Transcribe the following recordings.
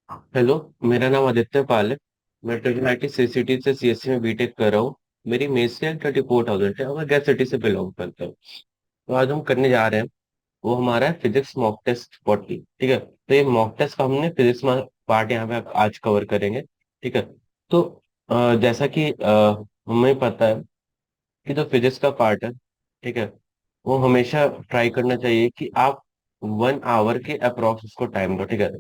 Hello. मेरा नाम आदित्य पाल है। मैं ट्रिपल सीसीटी से सीएससी में बीटेक कर रहा हूँ। मेरी मेस रैंक 34,000 है और मैं गैस सिटी से बिलोंग करता हूँ। तो आज हम करने जा रहे हैं, वो हमारा है फिजिक्स मॉक टेस्ट 40। ठीक है, तो ये मॉक टेस्ट का हमने फिजिक्स में पार्ट यहाँ पे आज कवर करेंगे। ठीक है। तो जैसा कि हमें पता है कि जो फिजिक्स का पार्ट है, ठीक है, वो हमेशा ट्राई करना चाहिए कि आप 1 आवर के अप्रोक्स उसको टाइम दो। ठीक है,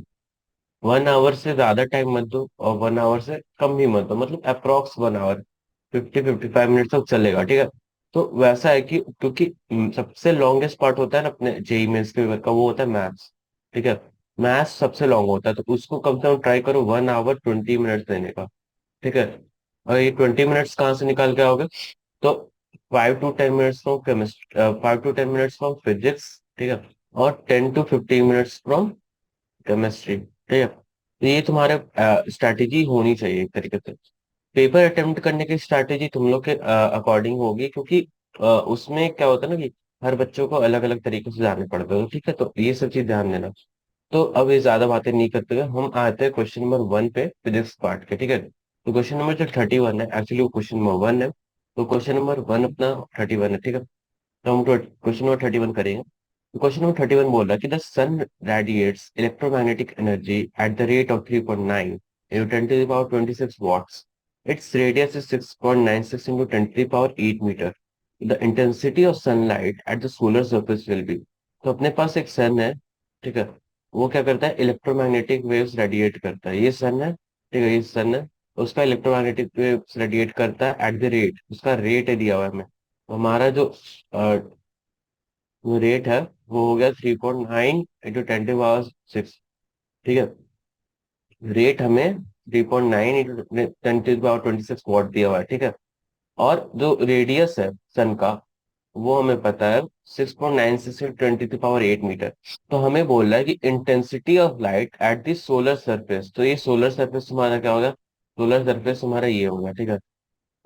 1 आवर से ज्यादा टाइम मत दो और 1 आवर से कम भी मत दो, मतलब अप्रोक्स 1 आवर, 50-55 मिनट तक चलेगा। ठीक है। तो वैसा है कि क्योंकि सबसे लॉन्गेस्ट पार्ट होता है ना अपने जेई मेंस के पेपर का, वो होता है मैथ्स। ठीक है, मैथ्स सबसे लॉन्ग होता है, तो उसको कम से कम ट्राई करो 1 आवर 20 मिनट्स देने का। ठीक है। और ये 20 मिनट्स कहाँ से निकाल के आओगे? तो 5 to 10 minutes from chemistry, 5 to 10 minutes from physics. ठीक है। और 10 to 15 मिनट्स फ्रॉम केमिस्ट्री। ठीक है, तो ये तुम्हारे स्ट्रैटेजी होनी चाहिए एक तरीके से। पेपर अटेम्प्ट करने की स्ट्रैटेजी तुम लोग के अकॉर्डिंग होगी, क्योंकि उसमें क्या होता है ना कि हर बच्चों को अलग अलग तरीके से जाने पड़ते हैं। ठीक है, तो ये सब चीज ध्यान देना। तो अब ये ज्यादा बातें नहीं करते हुए हम आते हैं क्वेश्चन नंबर 1 पे, फिजिक्स पार्ट के। ठीक है, तो क्वेश्चन नंबर जो 31 है, एक्चुअली वो क्वेश्चन नंबर 1 है। तो क्वेश्चन नंबर 1 अपना 31 है। ठीक है, तो हम क्वेश्चन नंबर 31 करेंगे। क्वेश्चन नंबर 31 बोल रहा है कि the sun radiates electromagnetic energy at the rate of 3.9 into 10 to the power 26 watts. Its radius is 6.96 into 10 to the power 8 meter. The intensity of sunlight at the solar surface will be। तो अपने पास एक सन है। ठीक है, वो क्या करता है, इलेक्ट्रोमैग्नेटिक वेव्स रेडिएट करता है। ये सन है। ठीक है, ये सन है, उसका इलेक्ट्रोमैग्नेटिक वेव्स रेडिएट करता है एट द रेट, उसका रेट है दिया हुआ है हमें। हमारा जो रेट है वो हो गया 3.9 into 10 to the power 6। ठीक है, रेट हमें 3.9 into 10 to the power 26 what दिया हुआ है। ठीक है, और जो रेडियस है सन का, वो हमें पता है 6.96 into 10 to the power 8 metre. तो हमें बोल रहा है कि intensity of light at the solar surface, तो ये सोलर सरफेस तुम्हारा क्या होगा? सोलर सरफेस तुम्हारा ये होगा। ठीक है,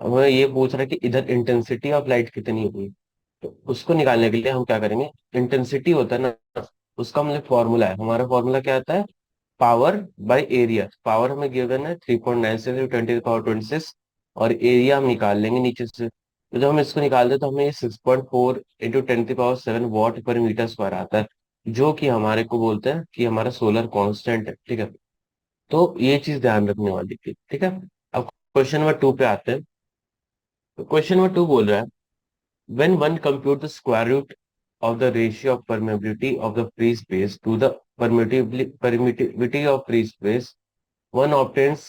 अब हमें ये पूछ रहा है कि इधर इंटेंसिटी ऑफ लाइट कितनी होगी। तो उसको निकालने के लिए हम क्या करेंगे, इंटेंसिटी होता है ना, उसका मतलब फॉर्मूला है, हमारा फॉर्मूला क्या आता है, पावर बाय एरिया। पावर हमें गिवन है 3.96 into 10 to the power 26, और एरिया हम निकाल लेंगे नीचे से। तो जब हम इसको निकालते हैं तो हमें ये 6.4 into 10 to the power 7 what पर मीटर स्क्वायर आता है, जो कि हमारे को बोलते हैं कि हमारा सोलर कांस्टेंट है। ठीक है, तो ये चीज ध्यान रखने वाली थी। ठीक है, अब क्वेश्चन नंबर 2 पे आते हैं। तो क्वेश्चन नंबर 2 बोल रहा है, when one compute the square root of the ratio of permeability of the free space to the permittivity of free space, one obtains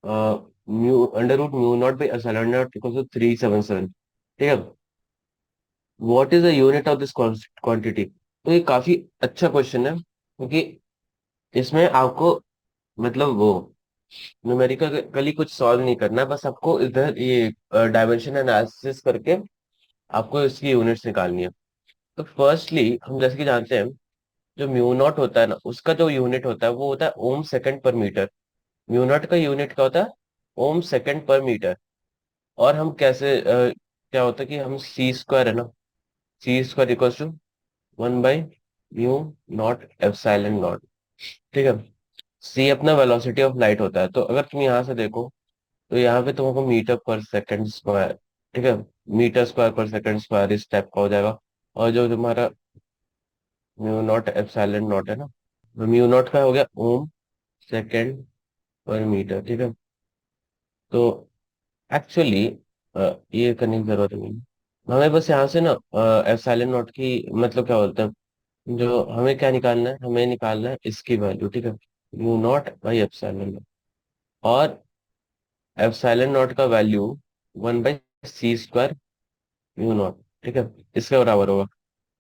mu under root mu naught by epsilon naught equals to 377। ठीक है, what is the unit of this quantity? तो ये काफी अच्छा question है, क्योंकि इसमें आपको मतलब वो न्यूमेरिकली कुछ सॉल्व नहीं करना है, बस आपको इधर ये डायमेंशन एनालिसिस करके आपको इसकी यूनिट्स निकालनी है। तो फर्स्टली हम जैसे कि जानते हैं, जो म्यू नॉट होता है ना, उसका जो यूनिट होता है वो होता है ओम सेकंड पर मीटर। म्यू नॉट का यूनिट क्या होता है? ओम सेकंड पर मीटर। और हम कैसे क्या होता है कि हम सी स्क्वायर है ना, c square equals to 1 by mu not epsilon not. ठीक है, सी अपना वेलोसिटी ऑफ लाइट होता है। तो अगर तुम यहाँ से देखो, तो यहाँ पे तुमको मीटर पर सेकंड स्क्वायर, ठीक है, मीटर स्क्वायर पर सेकंड स्क्वायर इस टाइप का हो जाएगा। और जो तुम्हारा म्यू नॉट एप्सिलॉन नॉट है ना, म्यू नॉट का हो गया ओम सेकंड पर मीटर। ठीक है, तो एक्चुअली ये करने की जरूरत नहीं है। हमें बस यहाँ से ना एप्सिलॉन नॉट की मतलब क्या बोलते हैं, जो हमें क्या निकालना है, हमें निकालना है इसकी वैल्यू। ठीक है, mu naught by epsilon not, और एप्सिलॉन नॉट का वैल्यू 1/c² म्यू नॉट। ठीक है, इसके बराबर होगा।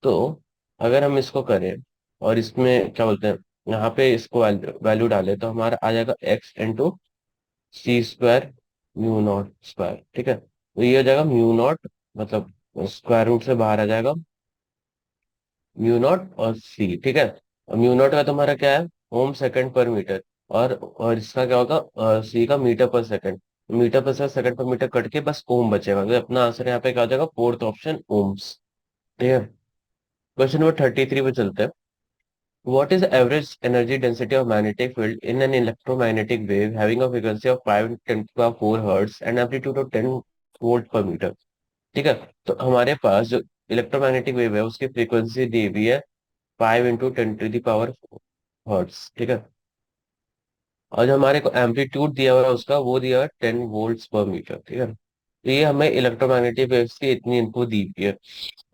तो अगर हम इसको करें और इसमें क्या बोलते हैं, यहाँ पे इसको वैल्यू डालें, तो हमारा आ जाएगा x into c² mu naught square. ठीक है, तो ये हो जाएगा म्यू नॉट, मतलब स्क्वायर रूट से बाहर आ जाएगा म्यू नॉट और सी। ठीक है, और म्यू नॉट का तुम्हारा क्या है, ओम सेकंड पर मीटर, और इसका क्या होगा, सी का metre per second. Metre per second पर मीटर कट के बस ओम बचेगा, तो अपना आंसर यहाँ पे क्या हो जाएगा, फोर्थ ऑप्शन ओम्स। ठीक है, क्वेश्चन नंबर 33 पे चलते हैं। What is the average energy density of magnetic field in an electromagnetic wave having a frequency of 5 × 10⁴ hertz and amplitude of 10 volt पर मीटर? ठीक है। तो हमारे पास जो इलेक्ट्रोमैग्नेटिक वेव है उसकी फ्रीक्वेंसी दी हुई है 5 × 10⁴ हर्ट्स। ठीक है। और जो हमारे को एम्पलीट्यूड दिया हुआ है उसका वो दिया हुआ है 10 वोल्ट पर मीटर। ठीक है। तो ये हमें इलेक्ट्रोमैग्नेटिक वेव्स की इतनी इनपुट दी हुई है।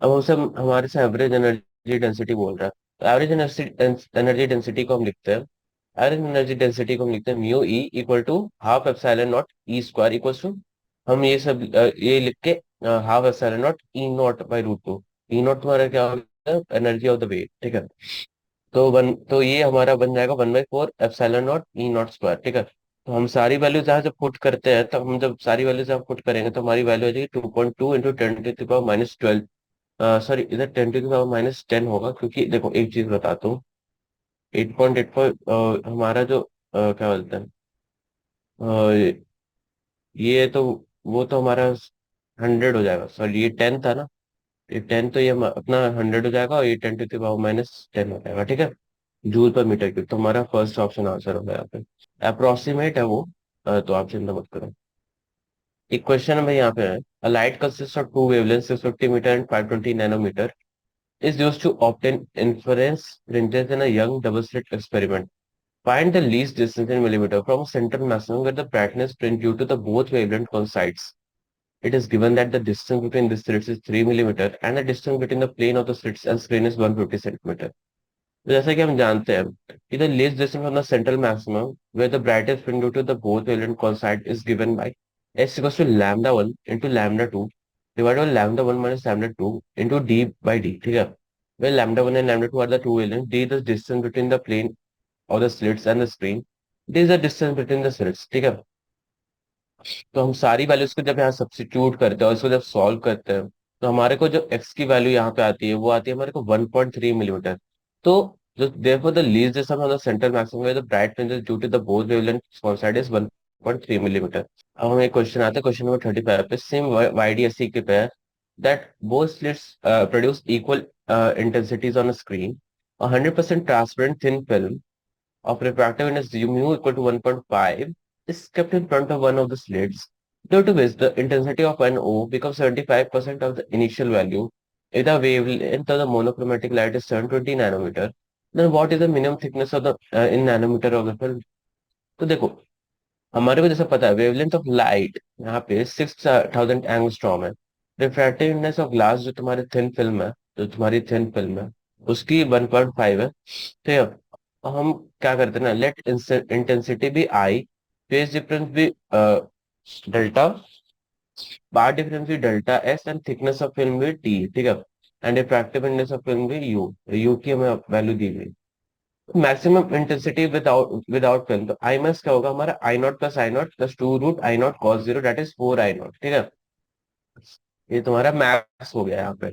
अब हमसे हमारे से एवरेज एनर्जी डेंसिटी बोल रहा है। तो एवरेज एनर्जी डेंसिटी को हम लिखते हैं, एवरेज एनर्जी डेंसिटी को हम लिखते हैं mu e equal to half epsilon not e square equal to, हम ये सब ये लिख के half epsilon not e not by root two. E not तुम्हारा क्या होगा? Energy of the wave. ठीक है। तो ये हमारा बन जाएगा 1/4 epsilon not e not square. ठीक है। तो हम सारी वैल्यूज यहाँ जब पुट करते हैं, तो हम जब सारी वैल्यूज यहाँ पुट करेंगे तो हमारी वैल्यू हो जाएगी 2.2 इंटू 10⁻⁻12। सॉरी, इधर 10⁻⁻10 होगा, क्योंकि देखो एक चीज बताता हूँ। 8.84 हमारा जो क्या बोलते हैं, अ, ये तो वो तो हमारा 100 हो जाएगा। सॉरी, ये 10 था ना, ये 10, तो ये अपना 100 हो जाएगा और ये 10⁻⁻10 हो जाएगा। ठीक है। जूल पर मीटर क्यूब। तो हमारा फर्स्ट ऑप्शन आंसर होगा यहाँ पे। अप्रोक्सीमेट है वो, तो आप चिंता मत करो। एक क्वेश्चन है भाई यहाँ पे है, a light consist of two wavelength 650 meter and 520 nanometer is used to obtain inference fringes in a young double-slit experiment. Find the least distance in millimeter from a central maximum where the brightness fringe due to the both wavelength coincides. It is given that the distance between the slits is 3 millimeter and the distance between the plane of the slits and screen is 150 centimeter. तो जैसा कि हम जानते हैं कि the least distance from the central maximum where the brightest fringe due to the both wavelength coincide is given by s equals to lambda 1 into lambda 2 divided by lambda 1 minus lambda 2 into d by d। ठीक है। Where lambda 1 and lambda 2 are the two wavelengths, d is the distance between the plane of the slits and the screen, d is the distance between the slits। ठीक है। तो हम सारी values को जब यहाँ सब्स्टिट्यूट करते हैं और इसको जब सॉल्व करते हैं, तो हमारे को जो x की वैल्यू यहाँ पे आती है वो आती है हमारे को 1.3 मिलीमीटर। तो जो therefore the least distance from the central maximum where the bright fringes due to the both wavelengths coincide is 1.3 millimetre. अब हमें एक क्वेश्चन आता है, क्वेश्चन नंबर 35 पे सेम YDSC के पे है that both slits produce equal intensities on a screen, a 100% transparent thin film of refractive index mu equal to 1.5 is kept in front of one of the slits, due to which the intensity of NO becomes 75% of the initial value. If the wavelength of the monochromatic light is 720 nanometer, then what is the minimum thickness of the in nanometer of the film? तो देखो, हमारे को जैसा पता है wavelength of light यहाँ पे 6000 angstrom है। रिफ्रैक्टिव इंडेक्स ऑफ ग्लास जो तुम्हारी थिन फिल्म है, जो तुम्हारी थिन फिल्म है, उसकी 1.5 है। ठीक है। और हम क्या करते हैं ना, लेट इंटेंसिटी भी आई, फेज डिफरेंस भी डेल्टा, पार्ट डिफरेंस भी delta S and thickness of film भी टी। ठीक है। And refractive index of film भी यू, यू की हमें वैल्यू दी गई। मैक्सिमम इंटेंसिटी विदाउट फिल्म, तो आई मैक्स क्या होगा हमारा, I not plus I not plus 2 √I0 cos 0 that is 4I0। ठीक है। ये तुम्हारा मैक्स हो गया यहाँ पे।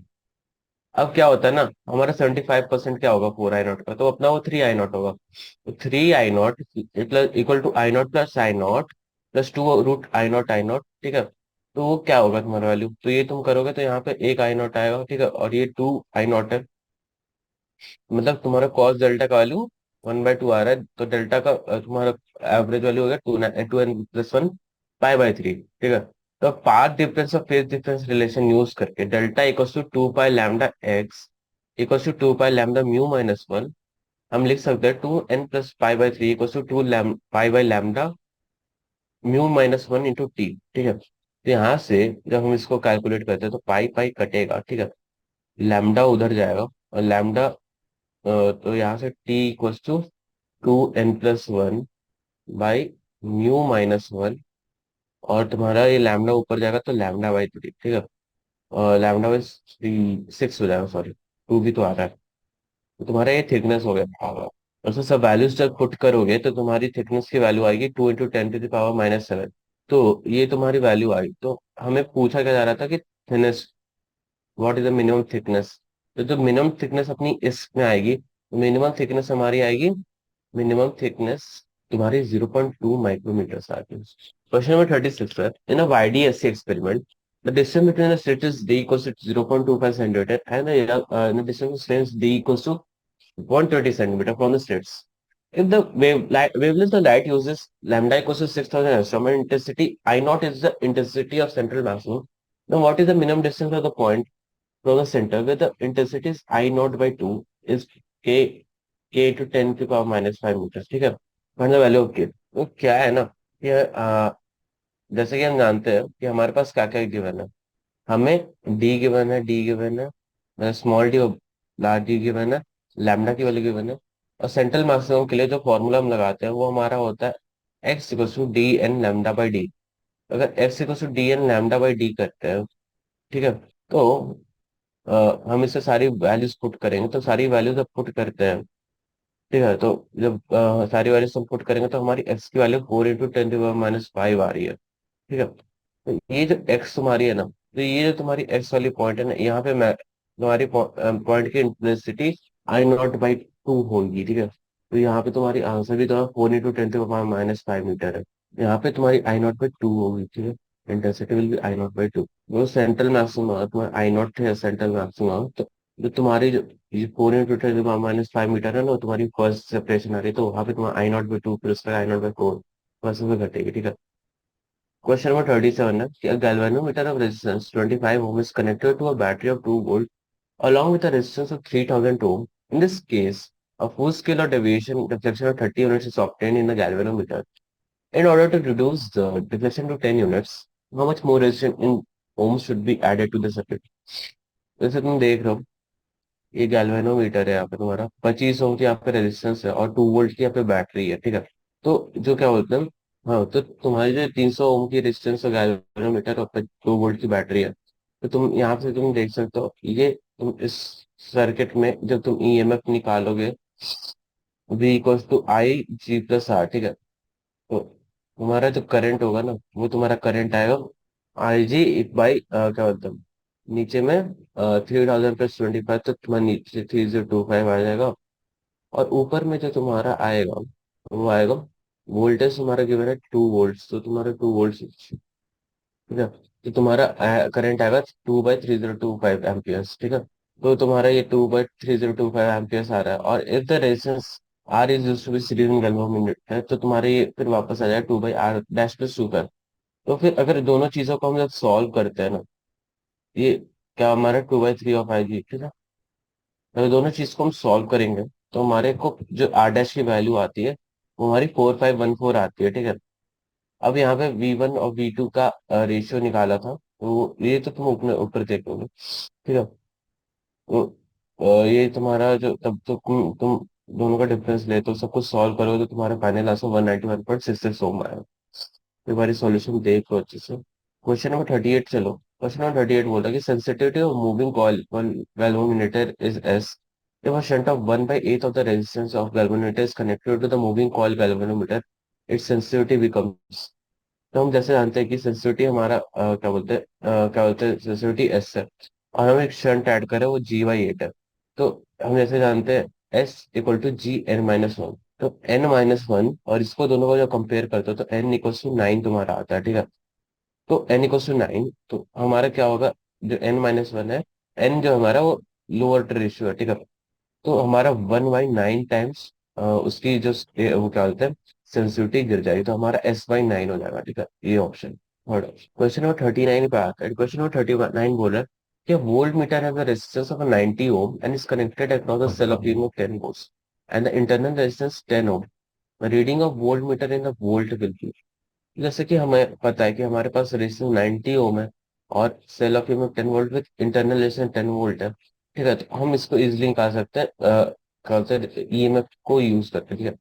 अब क्या होता है ना, हमारा 75% क्या होगा 4I0 का, तो अपना वो 3I0 होगा। तो 3I0 equal to I0 plus I0 plus 2 √I0 I0। ठीक है। तो वो क्या होगा तुम्हारा वैल्यू, तो ये तुम करोगे तो यहाँ पे एक I0 आएगा। ठीक है। और ये 2I0 है, मतलब तुम्हारा कॉस डेल्टा का वैल्यू 1/2 आ रहा है। तो डेल्टा का तुम्हारा एवरेज वैल्यू हो गया 2n+1 π/3। ठीक है। तो पाथ डिफरेंस और फेज डिफरेंस रिलेशन यूज करके डेल्टा इक्वल टू 2 π λ x इक्वल टू 2 π λ μ−1, हम लिख सकते हैं 2n+π/3 equal to 2 π/λ μ−1 into T. ठीक है। तो यहाँ से जब हम इसको कैलकुलेट करते हैं तो पाई पाई कटेगा। ठीक है। लैम्डा उधर जाएगा और लैम्डा, तो यहाँ से t equals to 2n+1 by μ−1, और तुम्हारा ये लैम्डा ऊपर जाएगा तो λ/3। ठीक है। और λ/6 हो जाएगा, सॉरी 2 भी तो आ रहा है। तो तुम्हारा ये थिकनेस हो गया। और तो सब वैल्यूज जब पुट करोगे तो तुम्हारी थिकनेस की वैल्यू आएगी 2 × 10⁻⁻7। तो ये तुम्हारी वैल्यू आई। तो हमें पूछा क्या जा रहा था कि thickness, what is the minimum thickness. तो जो मिनिमम थिकनेस अपनी इसमें आएगी, मिनिमम थिकनेस हमारी आएगी, मिनिमम थिकनेस तुम्हारी 0.2 माइक्रोमीटर आती है। क्वेश्चन नंबर 36 है, in a YDSC experiment the distance between the slit is d equals to 0.25 centimeter and the distance of lens d equals to 120 centimeter from the slits. If the wavelength of light uses lambda equals to 6000 angstrom and intensity I naught is the intensity of central maximum, then what is the minimum distance of the point from the center where the intensity is I naught by 2 is k k to 10 to power minus 5 meters. ठीक है, find the value of के। तो क्या है ना कि जैसे कि हम जानते हैं कि हमारे पास क्या क्या गिवन है। हमें डी गिवन है, डी गिवन है, स्मॉल डी और लार्ज डी गिवन है, लैम्डा की वैल्यू गिवन है। और सेंट्रल मैक्सिमम के लिए जो फॉर्मूला हम लगाते हैं वो हमारा होता है x equal to d n lambda by d. अगर x equal to d n lambda by d करते हैं, ठीक है, तो हम इससे सारी वैल्यूज पुट करेंगे। तो सारी वैल्यूज जब पुट करते हैं, ठीक है, तो जब सारी वैल्यूज हम पुट करेंगे तो हमारी एक्स की वैल्यू 4 × 10⁻⁵ आ रही है। ठीक है, तो ये जो एक्स तुम्हारी है ना, तो ये जो तुम्हारी एक्स वाली पॉइंट है ना, यहाँ पे मैं तुम्हारी पॉइंट की इंटेंसिटी I0/2 होगी। ठीक है, तो यहाँ पे तुम्हारी आंसर भी तुम्हारा 4 × 10⁻⁵ है। यहाँ पे तुम्हारी I0/2 होगी। ठीक है, इंटेंसिटी विल बी I0/2। वो सेंट्रल मैक्सिमम है, तुम्हारा I0 है सेंट्रल मैक्सिमम। तो जो तुम्हारी जो ये 4 × 10⁻⁵ है ना, वो तुम्हारी फर्स्ट सेपरेशन आ रही है। तो वहाँ पे तुम्हारा I0/2 फिर उसका I0/4 वैसे में घटेगी। ठीक है, क्वेश्चन नंबर 37 है कि a galvanometer of resistance 25 ohm is connected to a battery of 2 volt along with a resistance of 3000 ohm. In this case, a full scale of deviation deflection of 30 units is obtained in the galvanometer. In order to reduce the deflection to 10 units, how much more resistance in ohms should be added to the circuit? जैसे तुम देख रहे हो, ये galvanometer है, यहाँ पे तुम्हारा 25 ओम की यहाँ पे रेजिस्टेंस है और 2 वोल्ट की यहाँ पे बैटरी है। ठीक है, तो जो क्या बोलते हैं, हाँ, तो तुम्हारी जो 300 ओम की रेजिस्टेंस है गैल्वेनोमीटर और 2 वोल्ट की बैटरी है, तो तुम यहाँ से तुम देख सकते हो ये तुम इस सर्किट में जब तुम ईएमएफ निकालोगे V equals to I G plus R. ठीक है, तो तुम्हारा जो करंट होगा ना, वो तुम्हारा करंट आएगा आई जी बाई क्या बोलते हैं, नीचे में 3000+25 तो तुम्हारा नीचे 3025 आ जाएगा। और ऊपर में जो तुम्हारा आएगा वो आएगा, वोल्टेज तुम्हारा गिवन है 2 वोल्ट, तो तुम्हारा 2 वोल्ट। ठीक है, तो तुम्हारा करंट आएगा 2/3025 एम्पियर्स। ठीक है, तो तुम्हारा ये 2/3025 एम्पियर्स आ रहा है। और if the resistance R is used to be series in galvanometer है, तो तुम्हारे ये फिर वापस आ जाएगा 2/R डैश प्लस 2 पर। तो फिर अगर दोनों चीजों को हम जब सॉल्व करते हैं ना, ये क्या हमारा 2/3 ऑफ आई जी। ठीक है, अगर दोनों चीज को हम सॉल्व करेंगे तो हमारे को जो आर डैश की वैल्यू आती है वो हमारी 4514 आती है। ठीक है, अब यहाँ पे V1 और V2 का रेशियो निकाला था, तो ये तो तुम ऊपर ऊपर देखोगे। ठीक है, तो ये तुम्हारा जो तब तो तुम दोनों का डिफरेंस ले तो सब कुछ सॉल्व करोगे तो तुम्हारा फाइनल आंसर 191.66 ओम आएगा। एक बार सॉल्यूशन देख लो अच्छे से। क्वेश्चन नंबर 38 चलो। क्वेश्चन नंबर 38 बोल रहा है कि sensitivity of moving coil galvanometer is S. If a shunt of 1/8 of the resistance of galvanometer is connected to the moving coil galvanometer, its sensitivity becomes। तो हम जैसे जानते हैं कि सेंसिटिविटी हमारा क्या बोलते हैं सेंसिटिविटी एस है, और हम एक शंट ऐड करें वो G/8 है। तो हम जैसे जानते हैं S = G n-1। तो n-1 और इसको दोनों को जब कंपेयर करते हो तो n = 9 तुम्हारा आता है। ठीक है, तो n = 9 तो हमारा क्या होगा, जो n-1 है, n जो हमारा वो लोअर रेशियो है। ठीक है, तो हमारा 1/9 टाइम्स उसकी जो वो क्या बोलते हैं सेंसिटिविटी गिर जाएगी, तो हमारा S/9 हो जाएगा। ठीक है, ये ऑप्शन। क्वेश्चन नंबर 39 पे आता है। क्वेश्चन नंबर 39 बोल रहा है कि voltmeter has a resistance of 90 ohm and is connected across the cell of unit of 10 volts and the internal resistance 10 ohm. Reading of voltmeter in the volt will be. जैसे कि हमें पता है कि हमारे पास resistance 90 ohm है और cell of unit 10 volt with internal resistance 10 volt है। ठीक है, तो हम इसको इजिली निकाल सकते हैं क्या बोलते हैं ईएमएफ को यूज करके। ठीक है,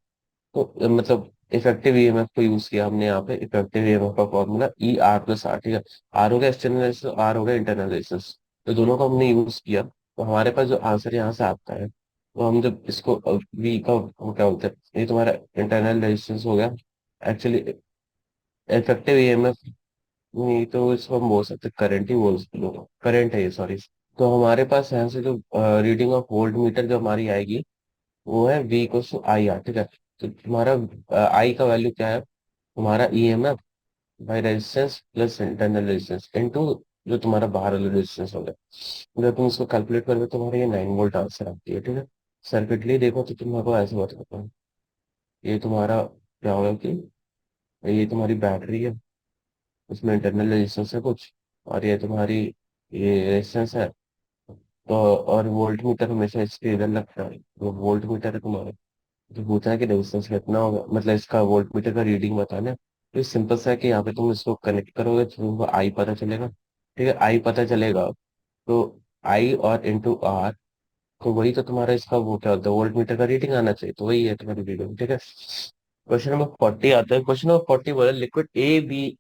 तो मतलब इफेक्टिव ईएमएफ को यूज किया हमने यहाँ पे। इफेक्टिव ईएमएफ का फॉर्मूला ER+R। ठीक है, आर हो गया एक्सटर्नल रेजिस्टेंस, आर हो गया इंटरनल रेजिस्टेंस, तो दोनों को हमने यूज किया तो हमारे पास जो आंसर यहाँ से आता है, तो हम जब इसको वी का वो क्या बोलते हैं, ये तुम्हारा इंटरनल रेजिस्टेंस हो गया। एक्चुअली इफेक्टिव ईएमएफ नहीं, तो इसको हम बोल सकते करंट ही बोल सकते, करंट है ये, सॉरी। तो हमारे पास यहाँ से जो रीडिंग ऑफ वोल्ट मीटर जो हमारी आएगी वो है V = IR। ठीक है, तो तुम्हारा आई का वैल्यू क्या है, तुम्हारा EMF by resistance plus internal resistance into जो तुम्हारा बाहर वाला रेजिस्टेंस हो गया। जब तुम इसको कैलकुलेट करोगे तो तुम्हारा ये 9 वोल्ट आंसर आती है। ठीक है, सर्किटली देखो तो तुम मेरे को ऐसे बताता हूँ। ये तुम्हारा क्या होगा कि ये तुम्हारी बैटरी है, उसमें इंटरनल रेजिस्टेंस है कुछ, और ये तुम्हारी ये रेजिस्टेंस है। तो और वोल्ट मीटर हमेशा इसके इधर लगता है, वो वोल्ट मीटर है तुम्हारा। तो पूछा है कि रेजिस्टेंस कितना होगा, मतलब इसका वोल्ट मीटर का रीडिंग बताना है। तो सिंपल सा है कि यहाँ पे तुम इसको कनेक्ट करोगे तो तुमको आई पता चलेगा। ठीक है, आई पता चलेगा तो आई और इंटू आर, तो वही तो तुम्हारा इसका वो क्या होता है, वोल्ट मीटर का रीडिंग आना चाहिए, तो वही है तुम्हारी रीडिंग। ठीक है, क्वेश्चन नंबर 40 आता है। क्वेश्चन नंबर 40 बोला liquid A B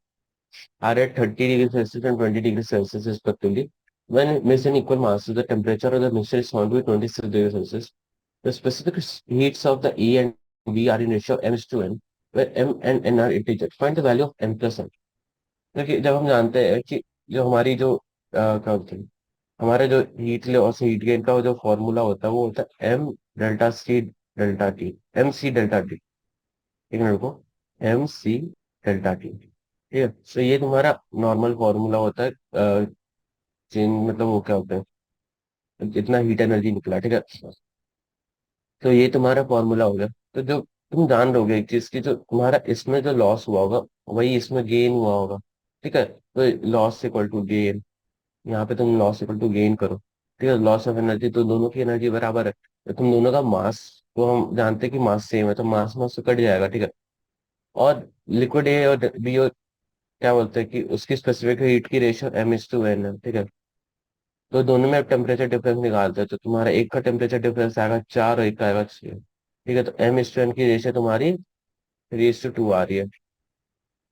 are at 30 degrees Celsius and 20 degrees Celsius respectively. When mixed in equal masses, the temperature of the mixture is found to be 26 degrees Celsius. The specific heats of the E and B are in ratio of m is to n, where m and n are integers. Find the value of m plus n. देखिए, जब हम जानते हैं कि जो हमारी जो क्या बोलते हैं, हमारे जो हीट लॉस हीट गेन का जो फॉर्मूला होता है वो होता है m delta c delta t, m c delta t. एक मिनट को, एम सी डेल्टा टी। ठीक है, तो ये तुम्हारा नॉर्मल फॉर्मूला होता है चेंज, मतलब वो क्या होता है, जितना हीट एनर्जी निकला। ठीक है, तो ये तुम्हारा फॉर्मूला हो गया। तो जो तुम जान लोगे एक चीज की, जो तुम्हारा इसमें जो लॉस हुआ होगा वही इसमें गेन हुआ होगा। ठीक है, तो लॉस इक्वल टू गेन, यहाँ पे तुम लॉस इक्वल टू गेन करो। ठीक है, लॉस ऑफ एनर्जी, तो दोनों की एनर्जी बराबर है, तो तुम दोनों का मास, तो हम जानते हैं कि मास सेम है, तो मास मास से कट जाएगा। ठीक है, और लिक्विड ए और बी, और क्या बोलते हैं कि उसकी स्पेसिफिक हीट की ratio m is to n है। ठीक है, तो दोनों में टेम्परेचर डिफरेंस निकालते हैं, तो तुम्हारा एक का टेम्परेचर डिफरेंस आएगा 4 और एक का आएगा 6। ठीक है, तो एम इज टू एन की रेशियो तुम्हारी 3:2 आ रही है।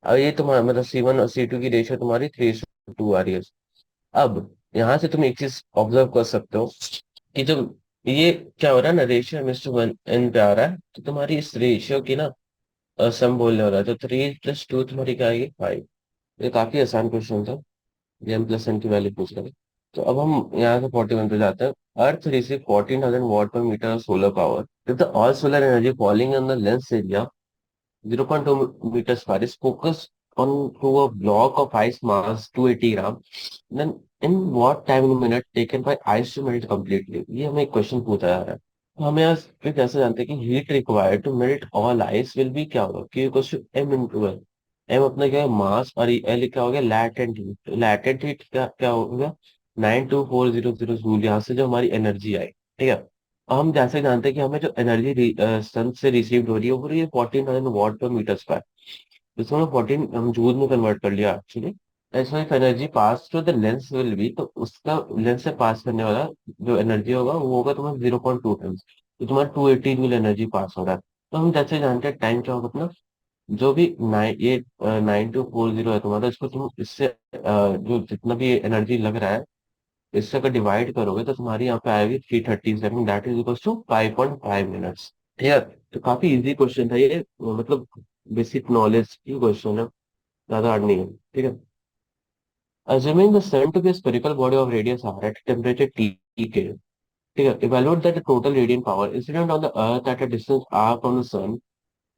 अब ये तुम्हारा मतलब C1 और C2 की रेशियो तुम्हारी 3:2 आ रही है। अब यहाँ से तुम एक चीज ऑब्जर्व कर सकते हो कि जो ये क्या हो रहा है ना, ratio m is to one n पे आ रहा है, तो तुम्हारी इस रेशियो की ना सम बोलने हो रहा है, तो 3+2 तुम्हारी क्या आएगी, 5। ये काफी आसान क्वेश्चन था, ये एम प्लस एन की वैल्यू पूछ रहे हैं। तो अब हम यहाँ से 41 पे जाते हैं। अर्थ receive 14,000 watt per meter of solar power. If the all solar energy falling on the lens area 0.2 meters square is focused on to a block of ice mass 280 gram, then in what time in minute taken by ice to melt completely? ये हमें एक question पूछा जा रहा है। तो हमें यहाँ फिर कैसे जानते हैं कि heat required to melt all ice will be क्या होगा, Q equals to m into l. M अपना क्या है, मास, और एल क्या हो गया, लैटेंट हीट। लैटेंट हीट क्या क्या हो गया, 92400 जूल, यहाँ से जो हमारी एनर्जी आई। ठीक है, अब हम जैसे जानते हैं कि हमें जो एनर्जी सन से रिसीव हो रही है वो रही है 14,000 watt per meter स्क्वायर। इसको हम 14 हम जूल में कन्वर्ट कर लिया एक्चुअली। ऐसा if energy pass through the lens will be, तो उसका लेंस से पास करने वाला जो एनर्जी होगा वो होगा तुम्हारा 0.2 टाइम्स, तो तुम्हारा 280 जूल एनर्जी पास हो रहा है। तो हम जैसे जानते हैं टाइम क्या होगा अपना, जो भी 9240 है तुम्हारा, इसको तुम इससे जो जितना भी एनर्जी लग रहा है इससे अगर डिवाइड करोगे तो तुम्हारी यहाँ पे आएगी 337, that is equal to 5.5 minutes. ठीक है, तो काफी इजी क्वेश्चन था ये, मतलब बेसिक नॉलेज की क्वेश्चन है, ज्यादा हार्ड नहीं है। ठीक है, assuming the sun to be a spherical body of radius r at temperature Tk, ठीक है, evaluate that the total radiant power incident on the earth at a distance r from the sun,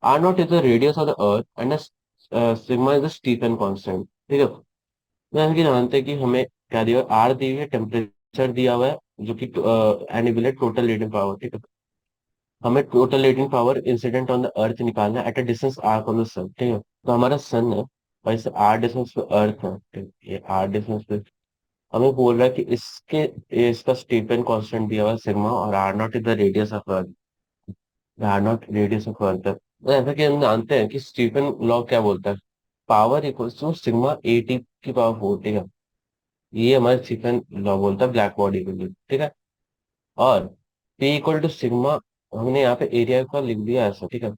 r naught is the radius of the earth and a sigma is the Stephen constant। ठीक है, मैं कि जानते हैं कि हमें क्या दिया, आर दी हुई है, टेम्परेचर दिया हुआ है, जो कि एनिबल टोटल रेडिएंट पावर। ठीक है, हमें total radiant power incident on the earth निकालना है at a distance r from the sun. ठीक है, तो हमारा सन है और इसे आर डिस्टेंस पे अर्थ है। ठीक है, ये आर डिस्टेंस पे हमें बोल रहा है कि इसका स्टीफन कांस्टेंट दिया हुआ है सिग्मा, और r not is the radius of earth, r not radius of earth है। तो ऐसा कि हम जानते हैं कि स्टीफन लॉ क्या बोलता है, power equals to sigma a t की पावर 4। ठीक है, ये हमारे स्टीफन लॉ बोलता है ब्लैक बॉडी के लिए। ठीक है, और P इक्वल टू सिग्मा, हमने यहाँ पे एरिया का लिख दिया ऐसा। ठीक है,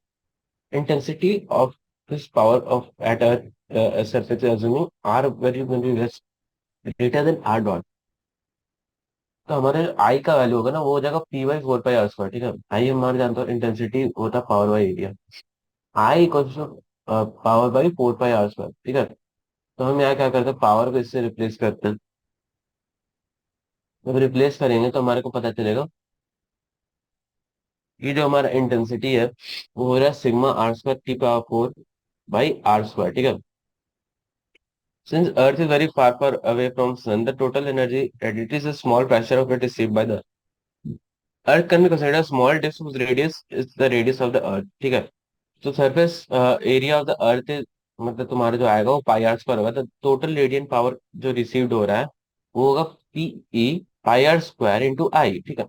intensity of this power of at earth surface assuming r very very less greater than r dot, तो हमारे आई का वैल्यू होगा ना, वो हो जाएगा P/4πr²। ठीक है, आई हमारे जानते हो इंटेंसिटी होता है power by area, I equal to power by 4πr²। ठीक है, तो हम यहाँ क्या करते हैं, पावर को इससे रिप्लेस करते हैं। जब रिप्लेस करेंगे तो हमारे को पता चलेगा ये जो हमारा इंटेंसिटी है वो हो रहा है sigma r² T⁴ by r²। ठीक है, since earth is very far far away from sun, the total energy radiated is a small fraction of it received by the earth। Earth can be consider small disc whose radius is the radius of the earth, ठीक है। तो surface area of the earth is, मतलब तुम्हारा जो आएगा वो पाई r square होगा, तो टोटल रेडियंट पावर जो रिसीव्ड हो रहा है वो होगा P pi r square into I, ठीक है।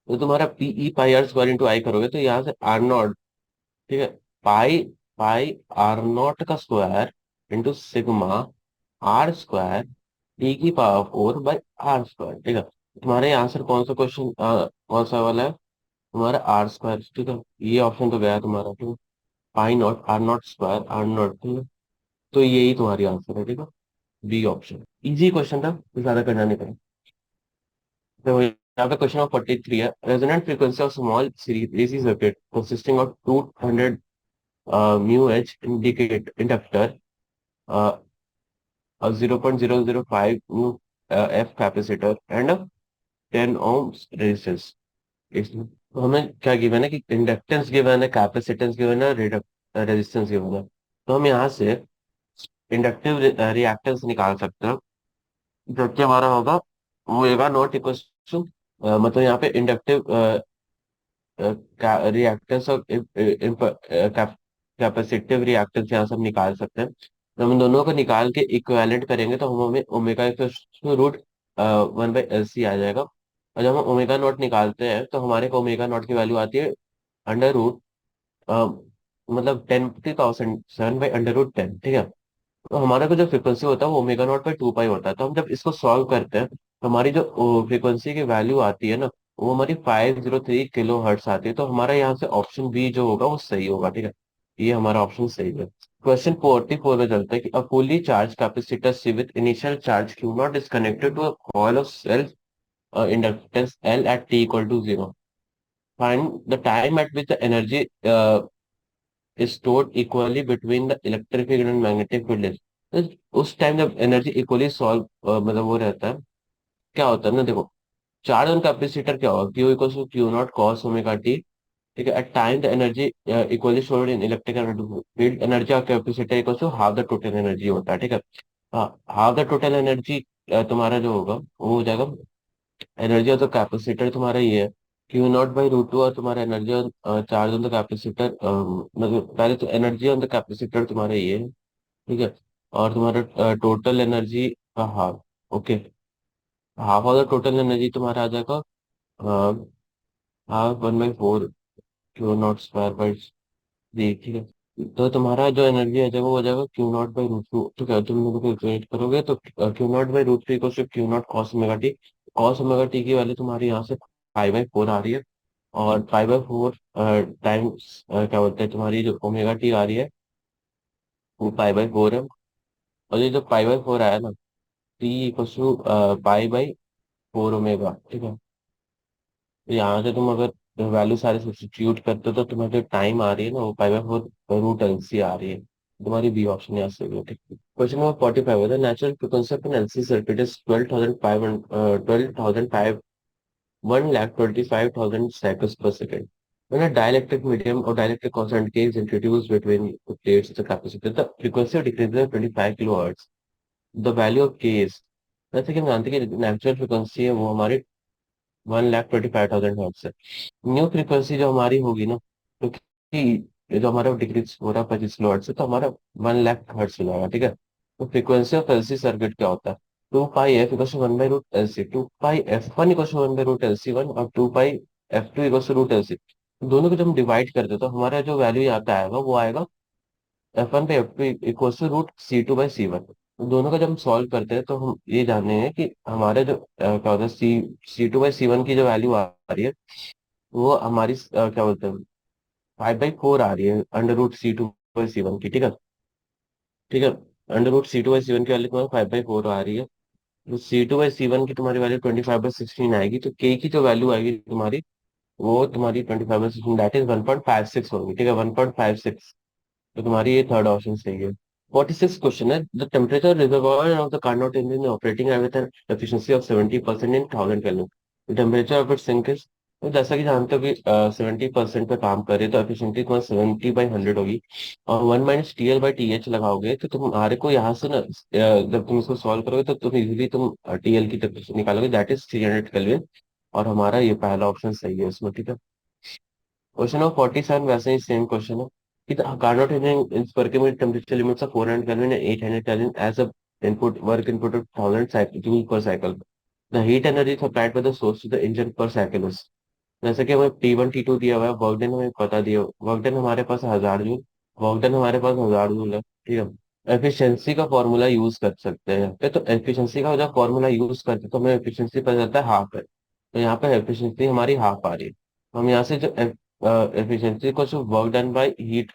तो तुम्हारा P pi r square into I करोगे तो यहाँ से आर नॉट, ठीक है, पाई पाई आर नॉट का square into sigma r square T की पावर 4 आर स्क्वायर, ठीक है। तुम्हारे आंसर कौन सा क्वेश्चन कौन सा वाला है? तुम्हारा आर स्क्वायर, ठीक है। ये ऑप्शन तो गया तुम्हारा, ठीक है। Pi not r not square r not, ठीक है। तो यही तुम्हारी आंसर है, ठीक है। बी ऑप्शन इजी क्वेश्चन था, तो ज्यादा करना नहीं पड़ा। तो यहाँ पे क्वेश्चन ऑफ 43 है, resonant frequency of small series AC circuit consisting of 200 mu H indicate inductor, 0.005 mu F capacitor and 10 ohms resistance. तो हमें क्या गिवन है कि इंडक्टेंस गिवन है, कैपेसिटेंस गिवन है, रेजिस्टेंस गिवन है। तो हम यहाँ से इंडक्टिव रिएक्टेंस निकाल सकते हैं, जो कि हमारा होगा वो होगा नॉट इक्वल टू, मतलब यहाँ पे इंडक्टिव रिएक्टेंस और कैपेसिटिव रिएक्टेंस यहाँ से हम निकाल सकते हैं। तो हम दोनों को निकाल के इक्विवेलेंट करेंगे तो हमें ओमेगा रूट 1/LC आ जाएगा। और जब हम ओमेगा नॉट निकालते हैं तो हमारे को ओमेगा नॉट की वैल्यू आती है अंडर रूट, मतलब 10,007/√10, ठीक है। तो हमारा को जो फ्रीक्वेंसी होता है वो ओमेगा नॉट बाई 2 पाई होता है। तो हम जब इसको सॉल्व करते हैं तो हमारी जो फ्रीक्वेंसी की वैल्यू आती है ना, वो हमारी 503 किलो हर्ट्स आती है। तो हमारा यहाँ से ऑप्शन बी जो होगा वो सही होगा, ठीक है। ये हमारा ऑप्शन सही है। क्वेश्चन 44 में चलते हैं कि a fully charge capacitor c with initial charge q not is connected to a coil of self inductance l at t equal to 0। Find the time at which the energy is stored equally between the electric field and magnetic field is। तो उस time जब energy equally solve मतलब वो रहता है, क्या होता है ना, देखो, चार्ज ऑन कैपेसिटर क्या होगा, q equal to q not cos omega t, ठीक है। At time the energy equally stored in electric field, energy of capacitor equal to half the total energy होता है, ठीक है। हाफ द टोटल एनर्जी तुम्हारा जो होगा वो हो जाएगा, एनर्जी ऑफ द कैपेसिटर तुम्हारा ये है Q0/√2, और तुम्हारा energy charge on the capacitor, मतलब पहले तो एनर्जी ऑन द कैपेसिटर तुम्हारा ये है, ठीक है। और तुम्हारा टोटल एनर्जी का half, okay, half of the total energy तुम्हारा आ जाएगा हाफ 1/4 Q0 स्क्वायर बाई 3, ठीक है। तो तुम्हारा जो एनर्जी आ जाएगा वो हो जाएगा Q0/√2, ठीक है। तुम लोग को कैलकुलेट करोगे तो Q0/√3 को सिर्फ Q0 cos omega T, cos omega T की वैल्यू तुम्हारी यहाँ से 5/4 आ रही है। और 5/4 टाइम्स क्या बोलते हैं, तुम्हारी जो ओमेगा टी आ रही है वो 5/4 है। और ये जो 5/4 आया ना, टी इक्वल टू पाई/4 ओमेगा, ठीक है। तो यहाँ से तुम अगर वैल्यू सारे सब्स्टिट्यूट करते हो तो तुम्हारी जो टाइम आ रही है ना वो 5/4 √LC आ रही है। तुम्हारी बी ऑप्शन यहाँ से भी है, ठीक है। क्वेश्चन नंबर 45 है, the natural frequency of an LC circuit is 12,500 1,25,000 cycles per second. When a dielectric medium or dielectric constant K is introduced between the plates of the capacitor, the frequency decreases by 25 kilohertz. The value of K is, जैसे कि हम जानते हैं कि natural frequency है वो हमारी 1,25,000 hertz है। न्यू फ्रीक्वेंसी जो हमारी होगी ना, क्योंकि ये जो हमारा डिक्रीज हो रहा है 25 किलो हर्ट्ज से, तो हमारा 1 लाख हर्ट्ज हो जाएगा, ठीक है। तो फ्रीक्वेंसी ऑफ एलसी सर्किट क्या होता है, 2 pi f equal to 1/√LC, 2 pi f one equal to 1/√LC1 और 2 pi f two equal to √LC। दोनों को जब हम डिवाइड करते हैं तो हमारा जो वैल्यू यहाँ पे आएगा वो आएगा F1/F2 इक्वल टू √C2/C1। दोनों का जब हम सॉल्व करते हैं तो हम ये जानने हैं कि हमारे जो क्या होता है C2/C1 की जो वैल्यू आ रही है वो हमारी क्या बोलते हैं 5/4 आ रही है अंडर रूट C2/C1 की, ठीक है। ठीक है, अंडर रूट C2/C1 की वैल्यू तुम्हारी 5/4 आ रही है। तो C2/C1 की तुम्हारी वैल्यू 25/16 आएगी, तो K की जो वैल्यू आएगी तुम्हारी वो तुम्हारी 25/16 दैट इज 1.56 होगी, ठीक है, 1.56। तो तुम्हारी ये थर्ड ऑप्शन सही है। 46 क्वेश्चन है, the temperature reservoir of the Carnot engine operating with an efficiency of 70% in 1000 kelvin. Temperature of it sink is, तो जैसा कि जानते हो कि 70% पे काम कर रही है तो एफिशिएंसी तुम्हारी 70/100 होगी। और 1 - TL/TH लगाओगे तो तुम्हारे को यहाँ से ना जब तुम इसको सॉल्व करोगे तो तुम इजीली तुम TL की निकालोगे दैट इज 300 केल्विन। और हमारा ये पहला ऑप्शन सही है इसमें, ठीक है। क्वेश्चन नंबर 47 वैसे ही सेम क्वेश्चन है कि the Carnot in working temperature limits of 400 kelvin and 800 kelvin as a input work input of 1000 joule per cycle. The heat energy supplied by the source to the engine per cycle. जैसे कि हमें T1 T2 दिया हुआ है, work done हमें पता दिया, work done हमारे पास 1000 जूल, वर्क डन हमारे पास 1000 जूल है, ठीक है। एफिशिएंसी का फॉर्मूला यूज कर सकते हैं यहाँ पे, तो एफिशिएंसी का जब फॉर्मूला यूज करते हैं तो हमें एफिशिएंसी पता चलता है हाफ है, तो यहाँ पे एफिशिएंसी हमारी हाफ आ रही है। हम यहाँ से जो एफिशिएंसी को जो वर्क डन बाय हीट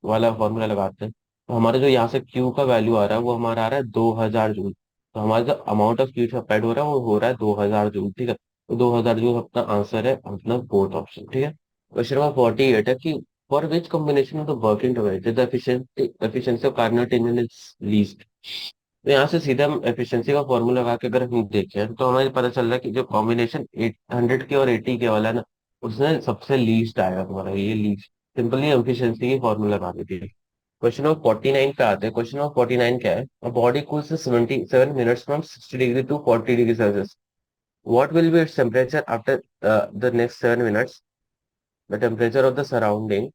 वाला फॉर्मूला लगाते हैं, तो हमारा जो यहाँ से क्यू का वैल्यू आ रहा है वो हमारा आ रहा है 2000 जूल। तो हमारा जो अमाउंट ऑफ हीट सप्लाइड हो रहा है वो हो रहा है 2000 जूल, ठीक है। तो 2000 जूल अपना आंसर है, अपना फोर्थ ऑप्शन, ठीक है। क्वेश्चन नंबर 48 है कि for which combination of the working torrent the efficiency of Carnot engine is least. तो यहाँ से सीधा हम एफिशिएंसी का फॉर्मूला लगा के अगर हम देखें तो हमें पता चल रहा है कि जो कॉम्बिनेशन 800 के और 80 के वाला है ना, उसमें सबसे लीस्ट आएगा तुम्हारा, ये लीस्ट। सिंपली एफिशिएंसी की फॉर्मूला लगा देती है। क्वेश्चन नंबर 49 पे आते हैं। क्वेश्चन नंबर 49 क्या है, a body cools 77 minutes from 60 degree to 40 degree Celsius, what will be its temperature after the next 7 minutes? The temperature of the surrounding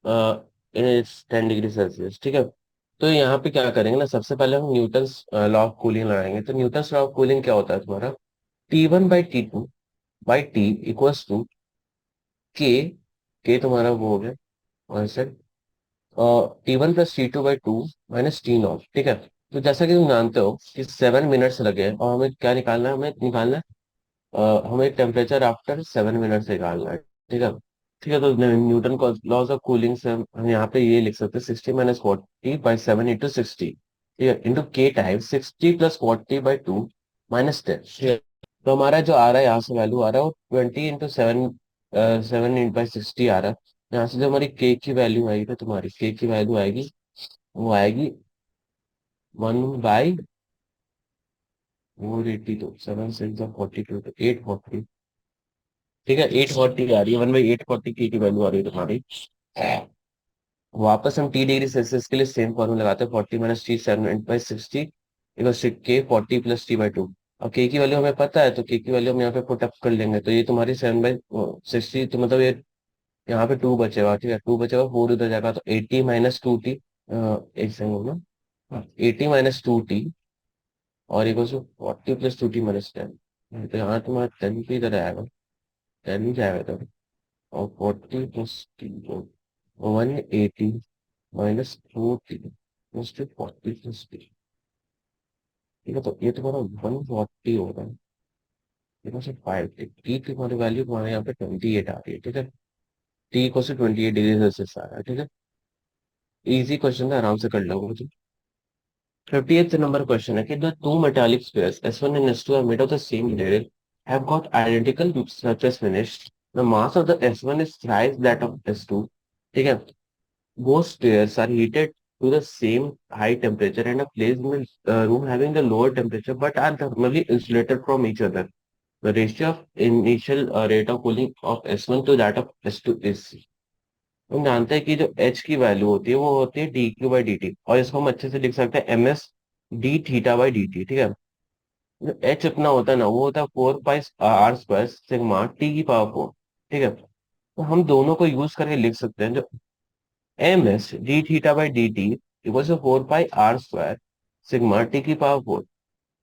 in its 10 degree Celsius, ठीक है। तो यहाँ पे क्या करेंगे ना, सबसे पहले हम न्यूटन्स लॉ ऑफ कूलिंग लगाएंगे। तो न्यूटन्स लॉ ऑफ कूलिंग क्या होता है तुम्हारा, T1/T2/T इक्वल्स टू के, के तुम्हारा वो हो गया answer, T1 + T2/2 minus T0, ठीक है। तो जैसा कि तुम जानते हो कि 7 मिनट्स लगे हैं और हमें क्या निकालना है, हमें निकालना है हमें टेम्परेचर आफ्टर 7 मिनट से निकालना है, ठीक है। ठीक है, तो न्यूटन को लॉज ऑफ कूलिंग से हम यहाँ पे ये लिख सकते हैं 60 - 40/7 × 60, ठीक है, इंटू के टाइम 60 + 40/2 - 10, ठीक है। तो हमारा जो आ रहा है यहाँ से वैल्यू आ रहा है वो 20 × 7, 7/60 आ रहा है। यहाँ से जो हमारी के की वैल्यू आएगी, तो तुम्हारी के की वैल्यू आएगी, वो आएगी 1/480, तो 7 × 6 = 42, तो 840, ठीक है, 840 आ रही है, 1/840 की वैल्यू आ रही है तुम्हारी। वापस हम टी डिग्री सेल्सियस के लिए सेम फॉर्मूला लगाते हैं, 40 - T 7/60 के 40 + T/2। अब के की वैल्यू हमें पता है, तो के की वैल्यू हम यहाँ पे पुट अप कर लेंगे, तो ये तुम्हारी 7/60, तो मतलब ये यहाँ पे 2 बचेगा, ठीक है, 2 बचेगा, 4 उधर जाएगा, तो 80 - 2T, एक सेकंड ना, 80 - 2T और इक्वल टू 40 + 2T - 10। तो यहाँ तुम्हारा 10 भी इधर आएगा, 10 ही जाएगा इधर, और 40 + T 180 - 2T + 40 + T, ठीक है। तो ये तुम्हारा 140 हो रहा है, देखो से 5 टी की तुम्हारी वैल्यू तुम्हारे यहाँ पे 28 आ रही है, ठीक है। टी को से 28 डिग्री सेल्सियस आ रहा है, ठीक है। इजी क्वेश्चन है, आराम से कर लोगे तुम। 58th नंबर क्वेश्चन है कि the two metallic spheres S1 and S2 are made of the same material, have got identical surface finish. The mass of the S1 is thrice that of S2, ठीक है। Both spheres are heated to the same high temperature and are placed in a room having the lower temperature but are thermally insulated from each other. The ratio of initial rate of cooling of S1 to that of S2 is। हम जानते हैं कि जो H की value होती है वो होती है dQ/dt, और इसको हम अच्छे से लिख सकते हैं MS d θ/dt, ठीक है। जो H अपना होता है ना, वो होता है 4πr² सिग्मा T⁴, ठीक है। तो हम दोनों को यूज करके लिख सकते हैं, जो MS d θ/dt = 4πr² sigma T⁴।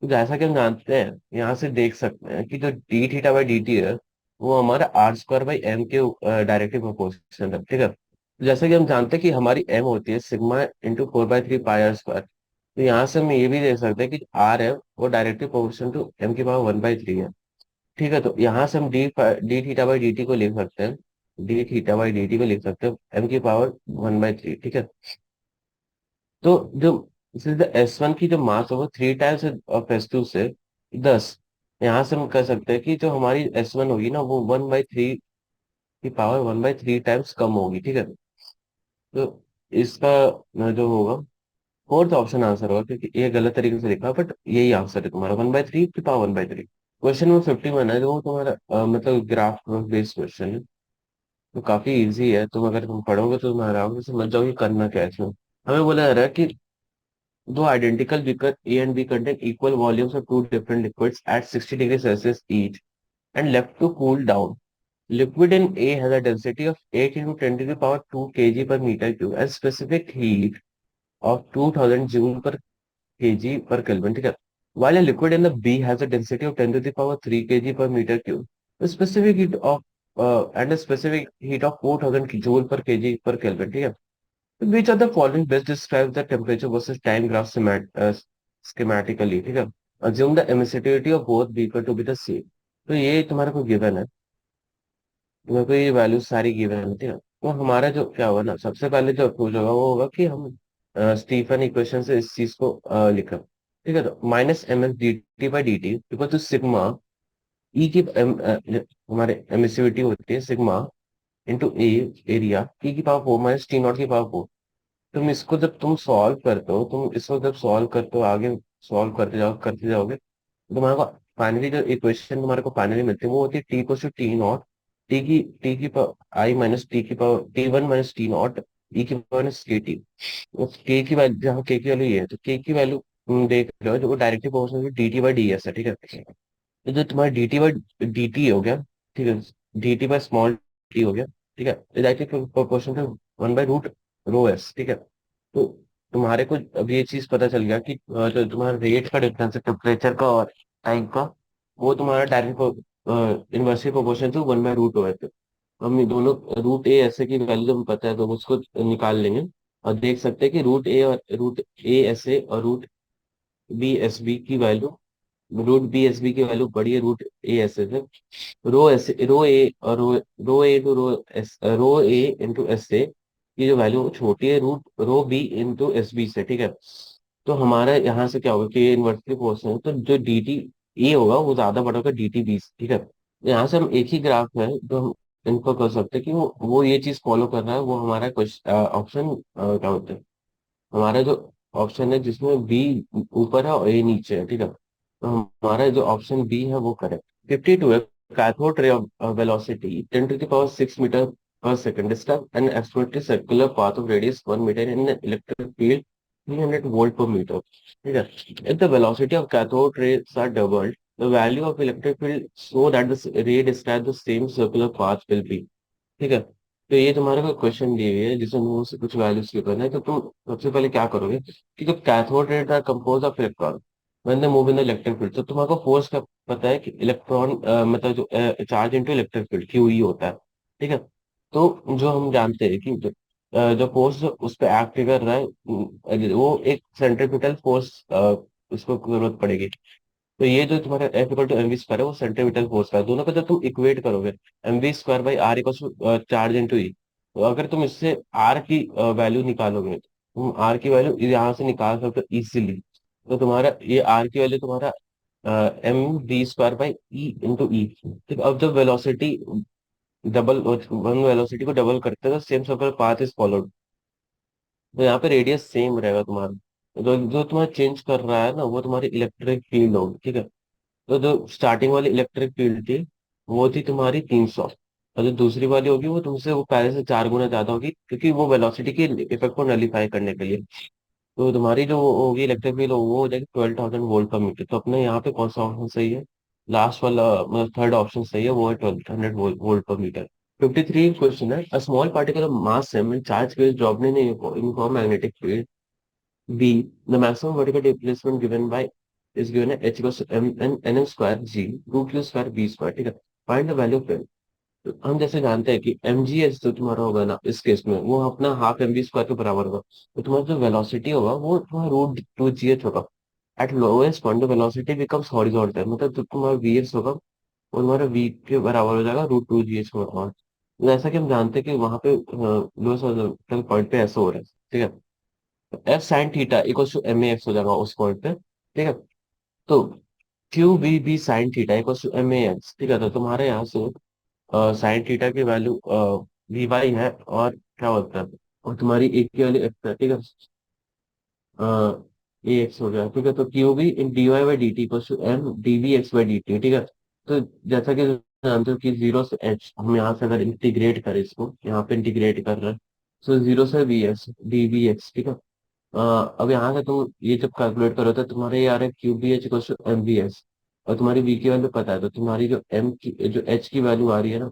तो जैसा कि हम जानते हैं, यहाँ से देख सकते हैं कि जो d θ/dt है वो हमारा r²/m के डायरेक्टली प्रोपोर्शनल है, ठीक है। तो जैसा कि हम जानते हैं कि हमारी m होती है सिग्मा इंटू 4/3 πr², तो यहाँ से हम ये भी देख सकते हैं कि r है वो डायरेक्टली प्रोपोर्शनल टू m⁴ है, ठीक है। तो यहाँ से हम d θ/dt को लिख सकते हैं, d θ/dt को लिख सकते हैं m⁴ 1/3, ठीक है। तो जो S1 की जो मास है वो 3 टाइम्स ऑफ S2 से 10, यहाँ से हम कह सकते हैं कि जो हमारी S1 होगी ना वो 1/3 टाइम्स कम होगी, ठीक है। तो इसका जो होगा फोर्थ ऑप्शन आंसर होगा, क्योंकि ये गलत तरीके से लिखा, बट यही आंसर है तुम्हारा 1/3 1/3। क्वेश्चन नंबर 51 है, जो तुम्हारा मतलब ग्राफ बेस्ड क्वेश्चन है, तो काफी इजी है, तुम पढ़ोगे तो तुम आराम से समझ जाओगे करना क्या है इसमें। हमें बोला जा रहा है कि दो identical beaker A and B contain equal volumes of two different liquids at 60 degree Celsius each. and left to cool down. Liquid in A has a density of 8 into 10 to the power 2 kg per meter cube and specific heat of 2000 joule per kg per Kelvin. ठीक है. While a liquid in the B has a density of 10 to the power 3 kg per meter cube, the specific heat of and a specific heat of 4000 joule per kg per Kelvin. ठीक है. Which of the following best describes the temperature versus time graph schematically? ठीक है. Assume the emissivity of both beaker to be the same. तो ये तुम्हारा को given है. तुम्हारे को ये वैल्यू सारी गिवन है. ठीक है. तो हमारा जो क्या होगा ना, सबसे पहले जो अप्रोच होगा वो होगा कि हम स्टीफन इक्वेशन से इस चीज को लिखा. ठीक है. तो minus M S D T by D T equal to sigma E की हमारे एमिसिविटी होती है sigma into A area E की पावर 4 माइनस टी नॉट की पावर 4. तुम इसको जब तुम सॉल्व करते हो, तुम इसको जब सॉल्व करते हो आगे सॉल्व करते जाओगे, तुम्हारे को फाइनली जो इक्वेशन तुम्हारे को फाइनली मिलती है वो होती है टी को टी नॉट टी की पावर आई माइनस टी की power T one minus T not e की पावर माइनस के टी. के की वैल्यू, जहाँ के की वैल्यू ये है तो के की वैल्यू तुम देख रहे हो जो directly proportional d T by d s है. ठीक है. तो जो तुम्हारा d T by D t हो गया. ठीक है. D T by small t हो गया. ठीक है. डायरेक्टली प्रोपोर्शनल टू 1/रूट रो एस. ठीक है. तो तुम्हारे को अब ये चीज पता चल गया कि जो तुम्हारा रेट का डिफरेंस है टेम्परेचर का और टाइम का, वो तुम्हारा डायरेक्ट इनवर्सली प्रोपोर्शनल टू 1/रूट हो है. तो हम ये दोनों रूट ए ऐसे की वैल्यू जब पता है तो हम उसको निकाल लेंगे और देख सकते हैं कि रूट ए ऐसे और रूट बी एस बी की value, root B S B की वैल्यू बड़ी है रूट ए एस ए से. रो ए और rho a into rho a into s a की जो वैल्यू छोटी है root rho b into s b से. ठीक है. तो हमारा यहाँ से क्या होगा कि ये इन्वर्सली प्रोपोर्शनल है तो जो डी टी ए होगा वो ज्यादा बड़ा होगा डी टी बी से. ठीक है. यहाँ से हम एक ही ग्राफ है तो हम इनको कर सकते हैं कि वो ये चीज फॉलो कर रहा है. वो हमारा क्वेश्चन ऑप्शन क्या होता है, हमारा जो ऑप्शन है जिसमें बी ऊपर है और ए नीचे है. ठीक है. तो हमारा जो ऑप्शन बी है वो करेक्ट. 52 है. Cathode ray velocity 10 to the power 6 metre per second describe an absolutely circular path of radius 1 meter in an electric field 300 volt per meter. ठीक है. If the velocity of cathode rays are doubled, the value of electric field so that the ray describe the same circular path will be. ठीक है. तो ये तुम्हारे को question दिए हुए है जिसमें मुंह से कुछ वैल्यूज करना है. तो तुम सबसे पहले क्या करोगे कि जब cathode rays are compose of electron when they move in the electric field, तो तुम्हारे को फोर्स का पता है कि इलेक्ट्रॉन मतलब जो charge into electric field Q E होता है. ठीक है. तो जो हम जानते हैं कि जो फोर्स उस पर एक्ट कर रहा है वो एक सेंट्रीपिटल फोर्स उसको जरूरत पड़ेगी. तो ये जो तुम्हारा F equal to M we square है वो सेंट्रीपिटल फोर्स का है. दोनों का जब तुम इक्वेट करोगे m we square by r equal charge into e, तो अगर तुम इससे आर की वैल्यू निकालोगे तो तुम आर की वैल्यू यहाँ से निकाल सकते हो इजीली. तो तुम्हारा ये आर की वैल्यू तुम्हारा m we square by e into e. ठीक. अब जब वेलोसिटी डबल वन वेलोसिटी को डबल करते हैं तो same circular path is followed. तो यहाँ पे रेडियस सेम रहेगा तुम्हारा. तो जो तुम्हारा चेंज कर रहा है ना वो तुम्हारी इलेक्ट्रिक फील्ड होगी. ठीक है. तो जो स्टार्टिंग वाली इलेक्ट्रिक फील्ड थी वो थी तुम्हारी 300, और जो दूसरी वाली होगी वो तुमसे वो पहले से 4 गुना ज्यादा होगी क्योंकि वो वेलोसिटी के इफेक्ट को नलीफाई करने के लिए. तो तुम्हारी जो वो होगी इलेक्ट्रिक फील्ड वो हो जाएगी 12,000 वोल्ट पर मीटर. तो अपने यहाँ पे कौन सा ऑप्शन सही है, लास्ट वाला मतलब थर्ड ऑप्शन सही है, वो है 1200 वोल्ट पर मीटर. 53 क्वेश्चन है. A small particle of mass m and charge is dropped in a uniform magnetic field B. The maximum vertical displacement given by is given at h equals to m n n m square g root q square b square. ठीक है. Find the value of m. तो हम जैसे जानते हैं कि M G H जो तुम्हारा होगा ना इस केस में वो अपना हाफ एम वी स्क्वायर के बराबर होगा. तो तुम्हारा जो वेलोसिटी होगा वो तुम्हारा रूट टू जी एच होगा. Eight lowest point the velocity becomes horizontal, मतलब जो तुम्हारा वी एस होगा वो तुम्हारा वी के बराबर हो जाएगा रूट टू जी एच के बराबर. जैसा कि हम जानते हैं कि वहां पे लोएस्ट हॉरिजॉन्टल पॉइंट पे ऐसा हो रहा है. ठीक है. F sine theta equal to M A X हो जाएगा उस पॉइंट पे. ठीक है. तो Q B B sine theta equal to M A X. ठीक है. तो तुम्हारे यहाँ से साइन थीटा की वैल्यू वी वाई है और क्या बोलता है और तुम्हारी एक की वैल्यू एक्स है. ठीक है. ए एक्स हो गया. ठीक है. तो Q B in D Y by D T equal to M D V X by D T. ठीक है. तो जैसा कि जानते हो कि जीरो से एच हम यहाँ से अगर इंटीग्रेट करें इसको यहाँ पे इंटीग्रेट कर रहे हैं तो जीरो से V X D V X. ठीक है. अब यहाँ से तुम ये जब कैलकुलेट करो तो तुम्हारे ये आ रहा है Q B H equal to M B H. और तुम्हारी वी की वैल्यू पता है, तो तुम्हारी जो एम की जो एच की वैल्यू आ रही है ना,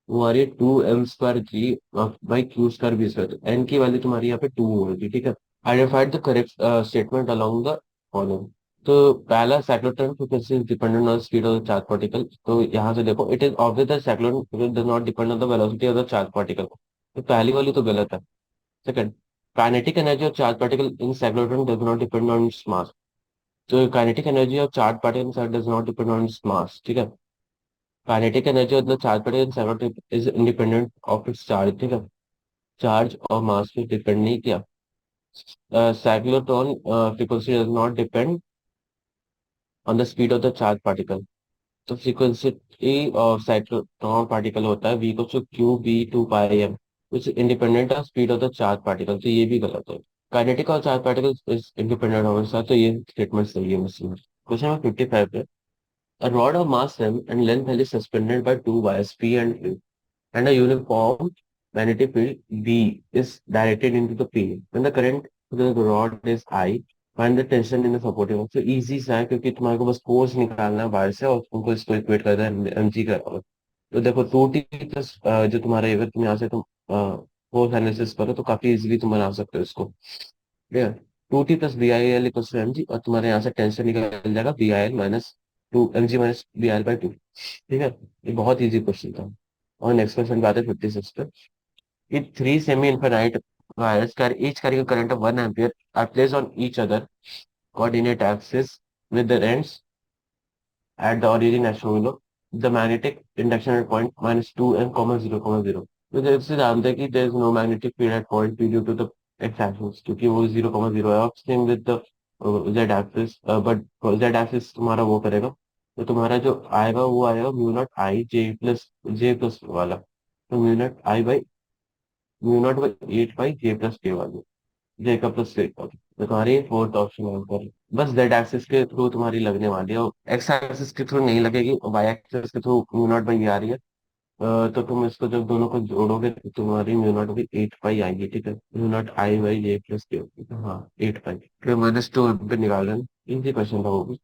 वो आ रही है 2m² g बाई क्यू² बी स्क्वायर। तो एन की वैल्यू तुम्हारी यहाँ पे 2 होगी, ठीक है। Identified the correct statement along the following. तो पहला cyclotron frequency is dependent on speed of the charge particle. तो यहाँ से देखो, it is obvious that cyclotron does not depend on the velocity of the charge particle. तो पहली वाली तो गलत है। Second, kinetic energy of charge particle in cyclotron does not depend on its mass. तो kinetic energy of charge particle does not depend on its mass, ठीक है। Kinetic energy of the charge particle in cyclotron is independent of its charge, ठीक है। Charge और mass पे depend नहीं किया। Cyclotron frequency does not depend on the speed of the charge particle. तो frequency of cyclotron particle होता है v को q b 2 pi m, which independent of speed of the charge particle. तो ये भी गलत है। Kinetic of charge particle is independent of its charge, तो ये स्टेटमेंट सही है मुझसे। क्वेश्चन नंबर 55 पे, a rod of mass m and length L is suspended by two wires P and Q, and a uniform magnetic field B is directed into the P. When the current to the rod is I, find the tension in the supporting wire. तो easy सा है, क्योंकि तुम्हारे को बस force निकालना है wire से और तुमको इसको इक्वेट करना है mg का। तो देखो 2t प्लस जो तुम्हारा, अगर तुम यहाँ से तुम फोर्स एनालिसिस करो तो काफी इजीली तुम बना सकते हो इसको, ठीक है। 2t + BIL = mg, और तुम्हारे यहाँ से टेंशन निकल जाएगा BIL-2 mg - BIL/2, ठीक है। ये बहुत इजी क्वेश्चन था। और नेक्स्ट क्वेश्चन पे आते हैं 56 पे। If three semi-infinite wires carrying a current of 1 ampere are placed on each other coordinate axis with the ends at the origin as shown below, the magnetic induction at point -2m, 0, 0। तो जैसे से जानते हैं कि there is no magnetic field at point P due to the x axis, क्योंकि वो 0, 0 है। Same with the z axis, but z axis तुम्हारा वो करेगा, तो तुम्हारा जो आएगा वो आएगा mu naught I J plus वाला। तो म्यू नॉट 8 पाई J प्लस K वाली, J का प्लस K का। तो तुम्हारी फोर्थ ऑप्शन आंसर। बस जेड एक्सिस के थ्रू तुम्हारी लगने वाली है, और एक्स एक्सिस के थ्रू नहीं लगेगी, वाई एक्सिस के थ्रू म्यू नॉट आ रही है। तो तुम इसको जब दोनों को जोड़ोगे तो तुम्हारी म्यू नॉट 8 पाई आएगी, ठीक है। Mu naught I/J plus K, हाँ 8 पाई। फिर -2 पे निकाल लेना, इजी क्वेश्चन था वो भी।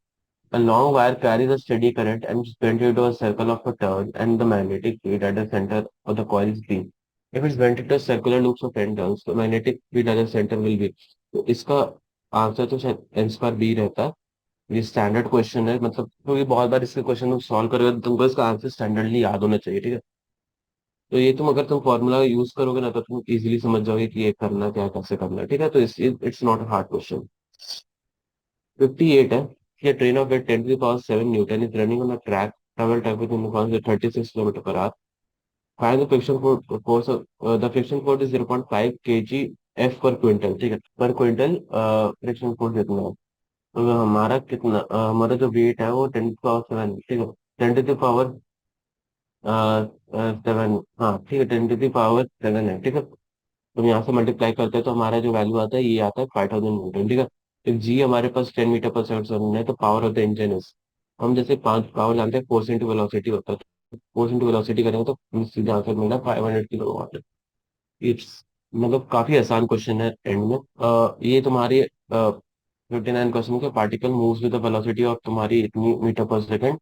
A long wire carries a steady current and is bent into a circle of a turn, and the magnetic field at the center of the coil is B. If it's bent into circular loops of 10 turns, the magnetic field at the center will be। तो इसका answer तो शायद n² B रहता है। ये standard question है, मतलब क्योंकि बहुत बार इसके क्वेश्चन तुम सॉल्व करोगे तो तुमको इसका आंसर स्टैंडर्डली याद होना चाहिए, ठीक है। तो ये तुम अगर तुम फॉर्मूला यूज करोगे ना, तो तुम इजीली समझ जाओगे कि ये करना क्या, कैसे करना है, ठीक है। तो it's not a hard question. 58 है कि train of weight 10⁻⁷ is running on a track travel time within the 36 kilometre per hour. Find the friction force, the friction force is 0.5 kg F पर क्विंटल, ठीक है। पर quintal friction force कितना है। तो हमारा कितना हमारा जो वेट है वो 10⁻⁷, ठीक है। 10⁻7, हाँ ठीक है, 10⁻7 है, ठीक है। तुम यहाँ से मल्टीप्लाई करते हैं तो हमारा जो वैल्यू आता है ये आता है 5000 न्यूटन, ठीक है। तो जी हमारे पास 10 मीटर पर सेकंड है, तो power of the engine is, हम जैसे 5 पावर जानते हैं, फोर्स इंटू वेलोसिटी होता है। तो फोर्स इंटू वेलोसिटी करेंगे तो हमें सीधा आंसर मिला 500 किलो वाट। इट्स मतलब काफी आसान क्वेश्चन है एंड में। ये तुम्हारी 59 क्वेश्चन के, particle moves with the velocity of तुम्हारी इतनी metre per second,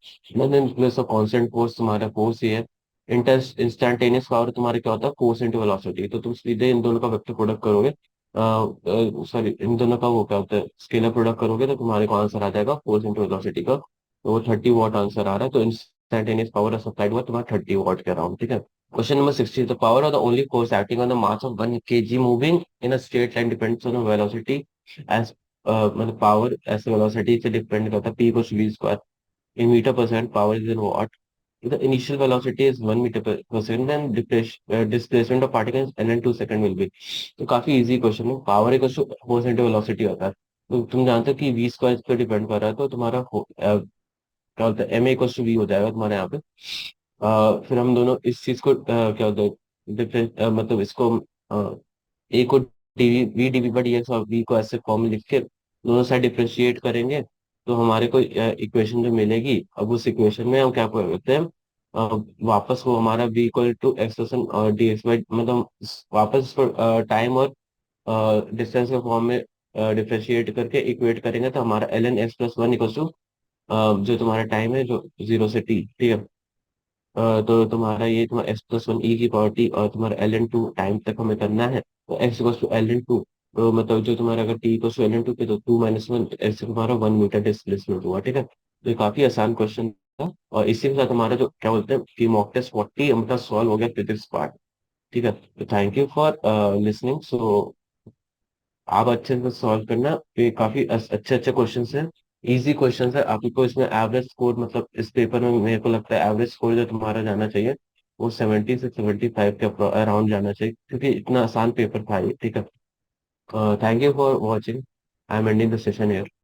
then place of constant force, तुम्हारा फोर्स ये है। इंस्टैंटेनियस पावर तुम्हारे क्या होता है, फोर्स इंटू वेलोसिटी। तो तुम सीधे इन दोनों का वेक्टर प्रोडक्ट करोगे, सॉरी इन दोनों का वो क्या होता है, स्केलर प्रोडक्ट करोगे, तो तुम्हारे को आंसर आ जाएगा फोर्स इंटू वेलोसिटी का। तो वो 30 वाट आंसर आ रहा है। तो इंस्टैंटेनियस पावर सप्लाइड हुआ तुम्हारा 30 वाट के अराउंड, ठीक है। Question number 60. The power of the only force acting on the mass of 1 kg moving in a straight line depends on the velocity as मतलब power as velocity से depend करता है, P equals V square in meter per second, power is in watt. If the initial velocity is 1 meter per second, then displacement of particles n 2 second will be। तो काफी easy question है। Power equal to force into velocity होता है। तो तुम जानते हो कि वी स्क्वायर इस पर डिपेंड कर रहा है, तो तुम्हारा क्या होता है, एम इक्वल टू वी हो जाएगा तुम्हारे यहाँ पे। फिर हम दोनों इस चीज को क्या होता है, डिफरेंस मतलब इसको ए को D V V D V by D X और वी को ऐसे फॉर्म में लिख के दोनों साइड डिफरेंशिएट करेंगे, तो हमारे को इक्वेशन जो मिलेगी, अब उस इक्वेशन में हम क्या करते हैं, वापस वो हमारा वी इक्वल टू एक्सप्रेशन और डी एक्स बाई, मतलब वापस इसको टाइम और डिस्टेंस के फॉर्म में डिफरेंशिएट करके इक्वेट करेंगे, तो हमारा ln x + 1 = जो तुम्हारा टाइम है जो 0 से T, ठीक है। तो तुम्हारा ये तुम्हारा x+1 e की पावर t और तुम्हारा ln 2 टाइम तक हमें करना है। तो x=ln 2, तो मतलब जो तुम्हारा अगर t=ln 2 पे, तो 2 - 1 ऐसे तुम्हारा 1 मीटर डिस्प्लेसमेंट हुआ, ठीक है। तो ये काफी आसान क्वेश्चन था, और इसी के साथ हमारा जो क्या बोलते हैं कि मॉक टेस्ट 40 मतलब सॉल्व हो गया फिजिक्स पार्ट। ठीक है, तो थैंक यू फॉर लिसनिंग। सो आप अच्छे से सॉल्व करना, ये काफी अच्छे अच्छे क्वेश्चन हैं, इजी क्वेश्चन है। आपको इसमें एवरेज स्कोर, मतलब इस पेपर में मेरे को लगता है एवरेज स्कोर जो तुम्हारा जाना चाहिए वो 70 से 75 के अराउंड जाना चाहिए, क्योंकि इतना आसान पेपर था ये, ठीक है। Thank you for watching. I am ending the session.